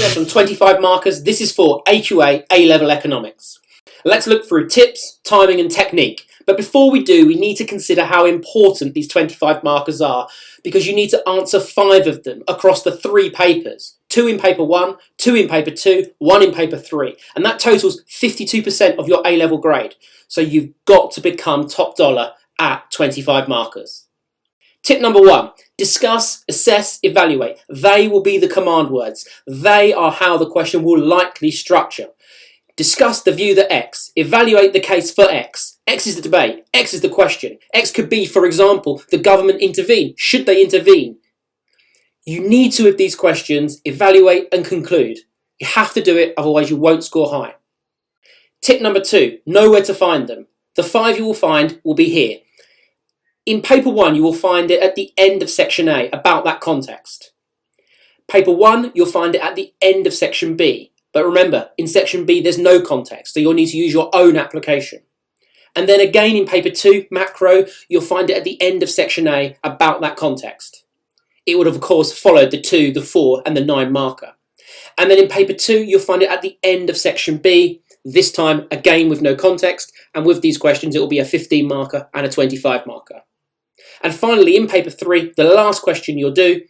Access on 25 markers. This is for AQA A-Level Economics. Let's look through tips, timing and technique. But before we do, we need to consider how important these 25 markers are, because you need to answer 5 of them across the 3 papers. 2 in paper 1, 2 in paper 2, 1 in paper 3. And that totals 52% of your A-Level grade. So you've got to become top dollar at 25 markers. Tip number 1, discuss, assess, evaluate. They will be the command words. They are how the question will likely structure. Discuss the view that X. Evaluate the case for X. X is the debate. X is the question. X could be, for example, the government intervene. Should they intervene? You need to, with these questions, evaluate and conclude. You have to do it, otherwise you won't score high. Tip number 2, know where to find them. The 5 you will find will be here. In paper 1, you will find it at the end of section A, about that context. Paper 1, you'll find it at the end of section B. But remember, in section B, there's no context, so you'll need to use your own application. And then again in paper 2, macro, you'll find it at the end of section A, about that context. It would have, of course, followed the 2, the 4, and the 9 marker. And then in paper 2, you'll find it at the end of section B, this time again with no context, and with these questions, it will be a 15 marker and a 25 marker. And finally, in paper 3, the last question you'll do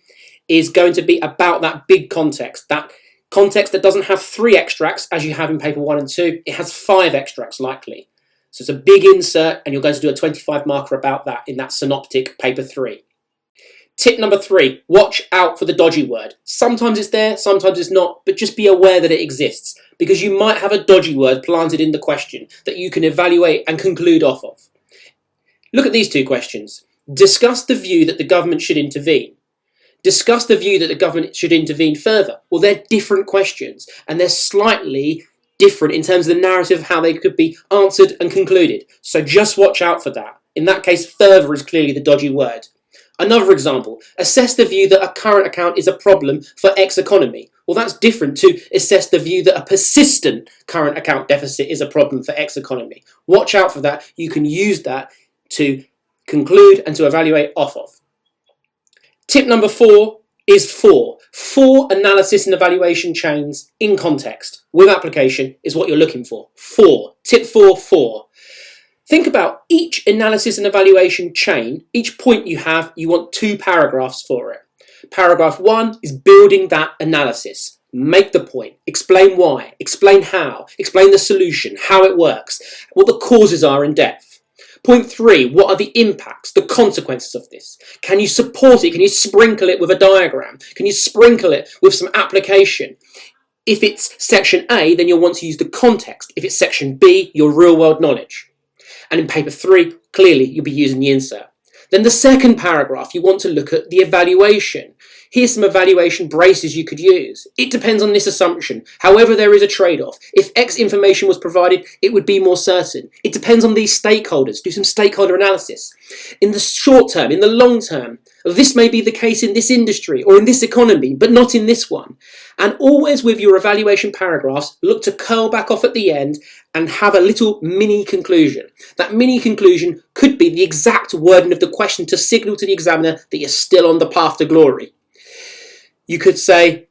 is going to be about that big context, that context that doesn't have 3 extracts as you have in paper 1 and 2, it has 5 extracts likely. So it's a big insert and you're going to do a 25 marker about that in that synoptic paper 3. Tip number 3, watch out for the dodgy word. Sometimes it's there, sometimes it's not, but just be aware that it exists, because you might have a dodgy word planted in the question that you can evaluate and conclude off of. Look at these 2 questions. Discuss the view that the government should intervene. Discuss the view that the government should intervene further. Well, they're different questions and they're slightly different in terms of the narrative of how they could be answered and concluded. So just watch out for that. In that case, further is clearly the dodgy word. Another example, assess the view that a current account is a problem for X economy. Well, that's different to assess the view that a persistent current account deficit is a problem for X economy. Watch out for that. You can use that to conclude and to evaluate off of. Tip number 4 is 4. 4 analysis and evaluation chains in context with application is what you're looking for. 4. Tip 4, 4. Think about each analysis and evaluation chain, each point you have, you want 2 paragraphs for it. Paragraph 1 is building that analysis. Make the point, explain why, explain how, explain the solution, how it works, what the causes are in depth. Point 3, what are the impacts, the consequences of this? Can you support it? Can you sprinkle it with a diagram? Can you sprinkle it with some application? If it's section A, then you'll want to use the context. If it's section B, your real world knowledge. And in paper 3, clearly you'll be using the insert. Then the second paragraph, you want to look at the evaluation. Here's some evaluation braces you could use. It depends on this assumption. However, there is a trade-off. If X information was provided, it would be more certain. It depends on these stakeholders. Do some stakeholder analysis. In the short term, in the long term, this may be the case in this industry or in this economy, but not in this one. And always with your evaluation paragraphs, look to curl back off at the end and have a little mini conclusion. That mini conclusion could be the exact wording of the question to signal to the examiner that you're still on the path to glory. You could say,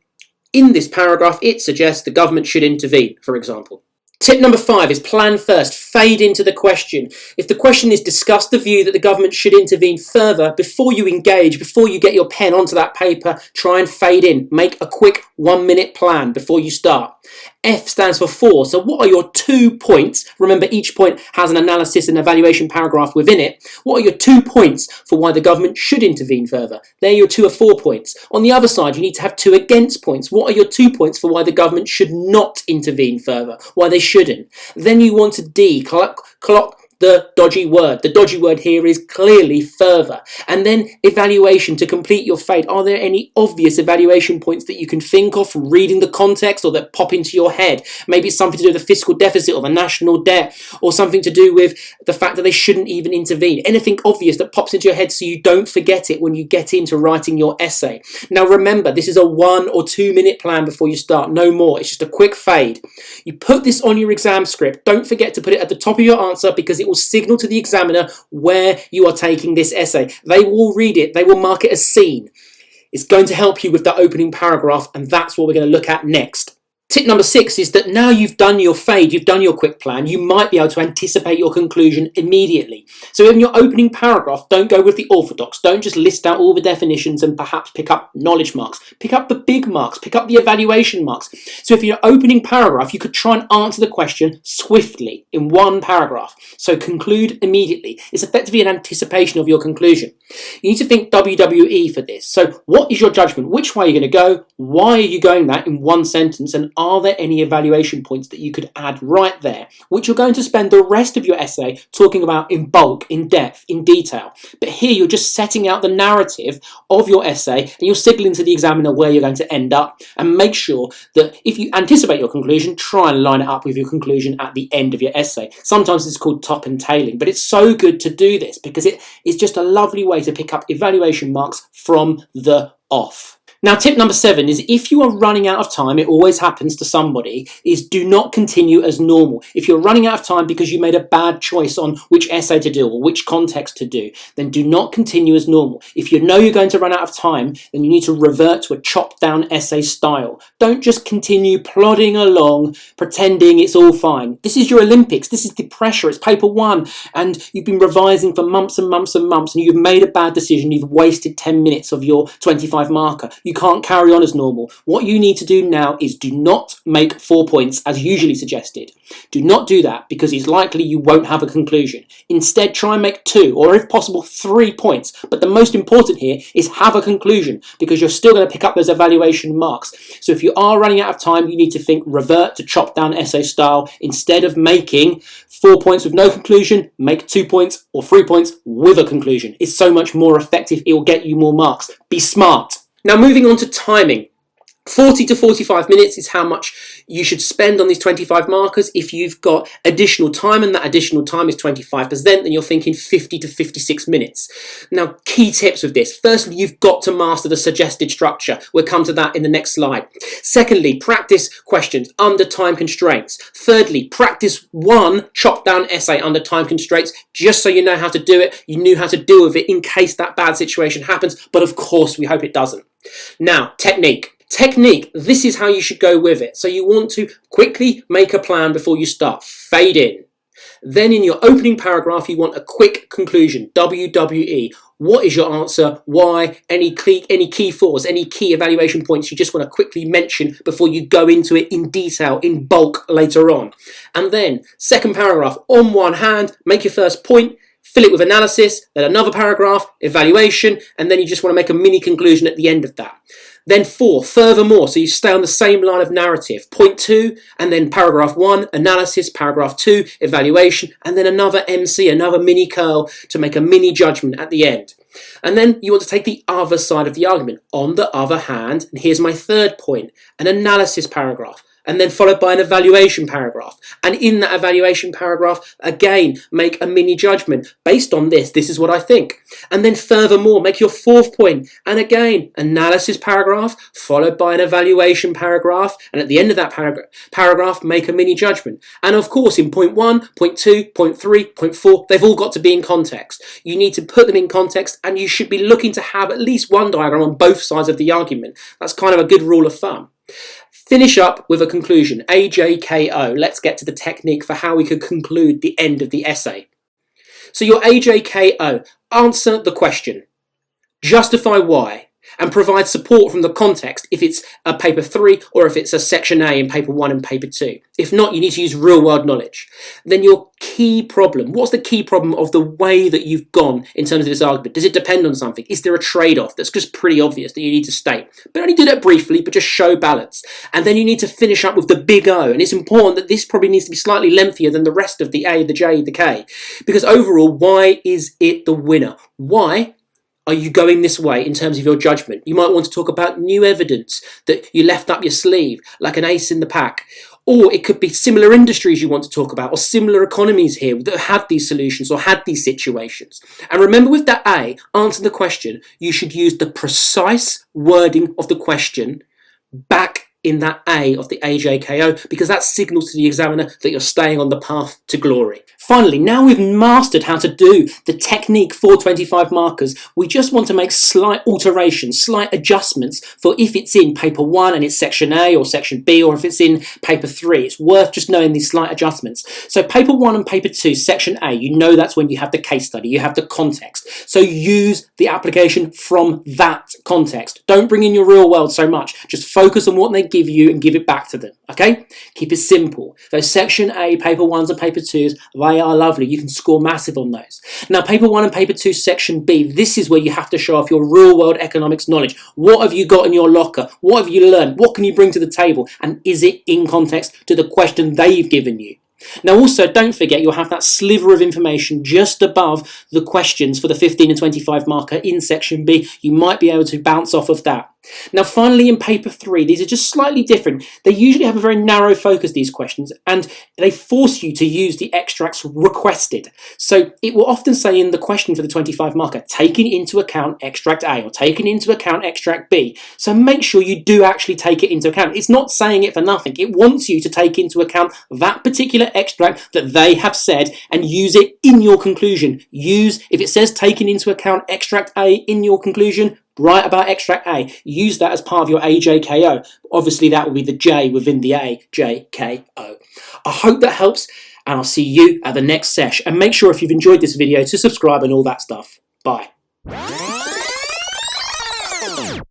in this paragraph, it suggests the government should intervene, for example. Tip number 5 is plan first, fade into the question. If the question is discuss the view that the government should intervene further, before you engage, before you get your pen onto that paper, try and fade in. Make a quick 1-minute plan before you start. F stands for 4. So what are your 2 points? Remember, each point has an analysis and evaluation paragraph within it. What are your 2 points for why the government should intervene further? They're your 2 or 4 points. On the other side, you need to have 2 against points. What are your 2 points for why the government should not intervene further? Why they shouldn't? Then you want to D, clock the dodgy word. The dodgy word here is clearly further. And then evaluation to complete your fade. Are there any obvious evaluation points that you can think of from reading the context or that pop into your head? Maybe it's something to do with the fiscal deficit or the national debt, or something to do with the fact that they shouldn't even intervene. Anything obvious that pops into your head so you don't forget it when you get into writing your essay. Now remember, this is a 1 or 2 minute plan before you start, no more. It's just a quick fade. You put this on your exam script. Don't forget to put it at the top of your answer, because it will signal to the examiner where you are taking this essay. They will read it. They will mark it as seen. It's going to help you with that opening paragraph, and that's what we're going to look at next. Tip number 6 is that now you've done your fade, you've done your quick plan, you might be able to anticipate your conclusion immediately. So in your opening paragraph, don't go with the orthodox. Don't just list out all the definitions and perhaps pick up knowledge marks. Pick up the big marks, pick up the evaluation marks. So if your opening paragraph, you could try and answer the question swiftly in one paragraph. So conclude immediately. It's effectively an anticipation of your conclusion. You need to think WWE for this. So what is your judgment? Which way are you going to go? Why are you going that in one sentence? And are there any evaluation points that you could add right there, which you're going to spend the rest of your essay talking about in bulk, in depth, in detail. But here you're just setting out the narrative of your essay and you're signaling to the examiner where you're going to end up, and make sure that if you anticipate your conclusion, try and line it up with your conclusion at the end of your essay. Sometimes it's called top and tailing, but it's so good to do this because it is just a lovely way to pick up evaluation marks from the off. Now, tip number 7 is if you are running out of time, it always happens to somebody, is do not continue as normal. If you're running out of time because you made a bad choice on which essay to do or which context to do, then do not continue as normal. If you know you're going to run out of time, then you need to revert to a chopped down essay style. Don't just continue plodding along, pretending it's all fine. This is your Olympics. This is the pressure. It's paper 1 and you've been revising for months and months and months and you've made a bad decision. You've wasted 10 minutes of your 25 marker. You can't carry on as normal. What you need to do now is do not make 4 points as usually suggested. Do not do that because it's likely you won't have a conclusion. Instead, try and make 2 or if possible 3 points. But the most important here is have a conclusion because you're still going to pick up those evaluation marks. So if you are running out of time, you need to think revert to chop down essay style. Instead of making 4 points with no conclusion, make 2 points or 3 points with a conclusion. It's so much more effective. It will get you more marks. Be smart. Now moving on to timing. 40 to 45 minutes is how much you should spend on these 25 markers. If you've got additional time and that additional time is 25%, then you're thinking 50 to 56 minutes. Now, key tips with this. Firstly, you've got to master the suggested structure. We'll come to that in the next slide. Secondly, practice questions under time constraints. Thirdly, practice one chopped down essay under time constraints, just so you know how to do it, you knew how to deal with it in case that bad situation happens. But of course, we hope it doesn't. Now, technique. Technique, this is how you should go with it. So you want to quickly make a plan before you start. Fade in. Then in your opening paragraph, you want a quick conclusion. WWE. What is your answer? Why? Any key thoughts, any key evaluation points you just want to quickly mention before you go into it in detail, in bulk later on. And then, second paragraph, on one hand, make your first point, fill it with analysis, then another paragraph, evaluation, and then you just want to make a mini conclusion at the end of that. Then 4, furthermore, so you stay on the same line of narrative. Point 2, and then paragraph 1, analysis, paragraph 2, evaluation, and then another MC, another mini curl to make a mini judgment at the end. And then you want to take the other side of the argument. On the other hand, and here's my third point, an analysis paragraph. And then followed by an evaluation paragraph. And in that evaluation paragraph, again, make a mini judgment. Based on this, this is what I think. And then furthermore, make your fourth point. And again, analysis paragraph, followed by an evaluation paragraph. And at the end of that paragraph, make a mini judgment. And of course, in point 1, point 2, point 3, point 4, they've all got to be in context. You need to put them in context, and you should be looking to have at least one diagram on both sides of the argument. That's kind of a good rule of thumb. Finish up with a conclusion, AJKO. Let's get to the technique for how we could conclude the end of the essay. So your AJKO, answer the question, justify why, and provide support from the context if it's a paper 3 or if it's a section A in paper 1 and paper 2. If not, you need to use real world knowledge. Then your key problem. What's the key problem of the way that you've gone in terms of this argument? Does it depend on something? Is there a trade-off that's just pretty obvious that you need to state? But only do that briefly, but just show balance. And then you need to finish up with the big O. And it's important that this probably needs to be slightly lengthier than the rest of the A, the J, the K. Because overall, why is it the winner? Why are you going this way in terms of your judgment? You might want to talk about new evidence that you left up your sleeve, like an ace in the pack. Or it could be similar industries you want to talk about, or similar economies here that had these solutions or had these situations. And remember, with that A, answer the question, you should use the precise wording of the question back in that A of the AJKO, because that signals to the examiner that you're staying on the path to glory. Finally, now we've mastered how to do the technique for 25 markers, we just want to make slight alterations, slight adjustments for if it's in paper 1 and it's section A or section B, or if it's in paper 3. It's worth just knowing these slight adjustments. So paper 1 and paper 2, section A, you know that's when you have the case study, you have the context. So use the application from that context. Don't bring in your real world so much. Just focus on what they give you and give it back to them, okay? Keep it simple. Those section A, paper 1s and paper 2s, they are lovely. You can score massive on those. Now, paper 1 and paper 2, section B, this is where you have to show off your real world economics knowledge. What have you got in your locker? What have you learned? What can you bring to the table? And is it in context to the question they've given you? Now also, don't forget you'll have that sliver of information just above the questions for the 15 and 25 marker in section B. You might be able to bounce off of that. Now finally, in paper 3, these are just slightly different. They usually have a very narrow focus, these questions, and they force you to use the extracts requested. So it will often say in the question for the 25 marker, taking into account extract A or taking into account extract B. So make sure you do actually take it into account. It's not saying it for nothing. It wants you to take into account that particular extract that they have said and use it in your conclusion. Use, if it says taking into account extract A in your conclusion, write about extract A. Use that as part of your AJKO. Obviously, that will be the J within the AJKO. I hope that helps, and I'll see you at the next sesh. And make sure if you've enjoyed this video to subscribe and all that stuff. Bye.